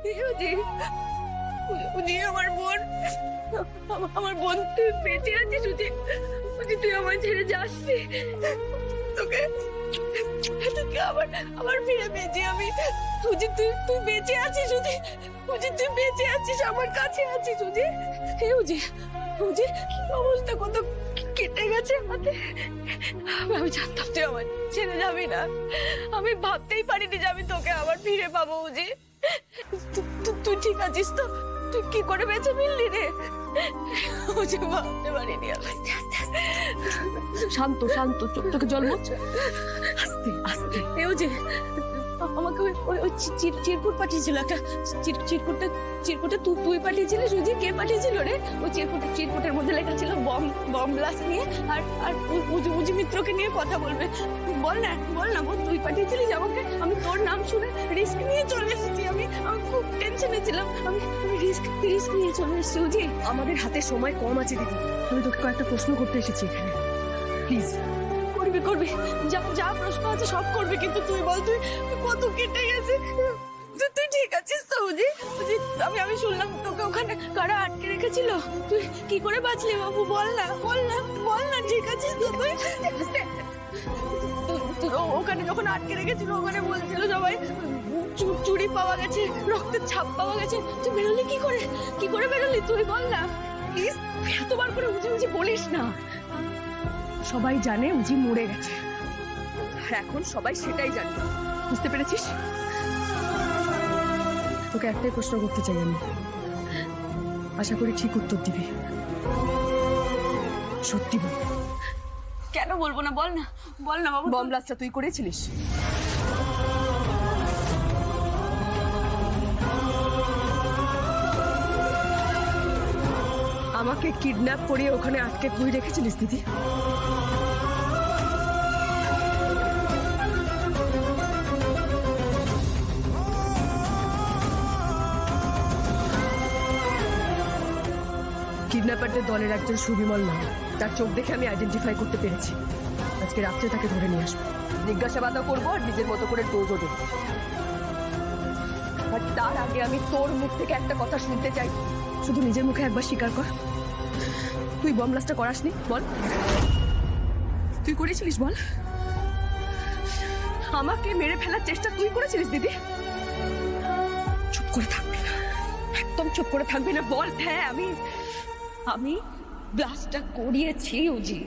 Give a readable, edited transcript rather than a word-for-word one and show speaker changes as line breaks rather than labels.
উজি, উজি আমার বোন, আমার বোন, তুই বেঁচে আছিস উজি? উজি তুই আমার ছেড়ে যাসনি, তোকে তোকে আবার আবার ফিরে পেয়েছি আমি। উজি তুই তুই বেঁচে আছিস উজি, উজি তুই বেঁচে আছিস, আমার কাছে আছিস উজি। হে উজি, উজি অবস্থা কত কেটে গেছে আমাদের। আমি জানতাম তুই আমার ছেড়ে যাবি না, আমি ভাবতেই পারিনি যে আমি তোকে আবার ফিরে পাবো উজি। তুই ঠিক আছিস তো? তুই কি করে বেঁচে মিললি রে? উজি ভাবতে পারিনি আমি।
শান্ত শান্ত, চোখ থেকে জল মোচ, আস্তে আস্তে।
এ উজি আমাকে ওই চিরকুট পাঠিয়েছিল একটা, চিরকুটে তুই পাঠিয়েছিলিস উজি? কে পাঠিয়েছিল রে? ওই চিরকুটের মধ্যে লেখা ছিল বম ব্লাস্ট নিয়ে, আর উজি মিত্রকে নিয়ে কথা বলবে। বল না বোন, তুই পাঠিয়েছিলিস আমাকে? আমি তোর নাম শুনে রিস্ক নিয়ে চলে এসেছি, আমি খুব টেনশনে ছিলাম, আমি রিস্ক নিয়ে চলে এসেছি উজি।
আমাদের হাতে সময় কম আছে দিদি, আমি তোকে কয়েকটা প্রশ্ন করতে এসেছি এখানে, প্লিজ।
করবি যা প্রশ্ন আছে সব করবি, কিন্তু তুই বল, তুই কত কেটে গেছে, তুই ঠিক আছিস তো উজি? আমি শুনলাম তোকে ওখানে কারা আটকে রেখেছিল, তুই কি করে বাঁচলি বাবু? বল না ঠিক আছিস তো তুই? ওখানে যখন আটকে রেখেছিল, ওখানে বলছিল সবাই চুড়ি পাওয়া গেছে, রক্তের ছাপ পাওয়া গেছে, তুই বেরোলি কি করে বেরোলি তুই বল না প্লিজ। এতবার করে উজি বলিস না।
সবাই জানে উজি মরে গেছে, আর এখন সবাই সেটাই জানে, বুঝতে পেরেছিস? তোকে একটাই প্রশ্ন করতে চাই আমি, আশা করি ঠিক উত্তর দিবি, সত্যি বল।
কেন বলবো না, বল না বাবু।
বম ব্লাস্টটা তুই করেছিলিস? আমাকে কিডন্যাপ করিয়ে ওখানে আটকে তুই রেখেছিলিস দিদি? কিডন্যাপারদের দলের একজন সুবিমল নাম, তার চোখ দেখে আমি আইডেন্টিফাই করতে পেরেছি। আজকে রাত্রে তাকে ধরে নিয়ে আসবো, জিজ্ঞাসাবাদও করবো আর নিজের মতো করে ডোজও দেবো। আর তার আগে আমি তোর মুখ থেকে একটা কথা শুনতে চাই, শুধু নিজের মুখে একবার স্বীকার কর, তুই বম ব্লাস্টটা করাসনি? বল, তুই করেছিলিস? বল, আমাকে মেরে ফেলার চেষ্টা তুই করেছিলিস দিদি? চুপ করে থাকবি না, একদম চুপ করে থাকবি না, বল। হ্যাঁ
আমি ব্লাস্টটা করিয়েছি উজি।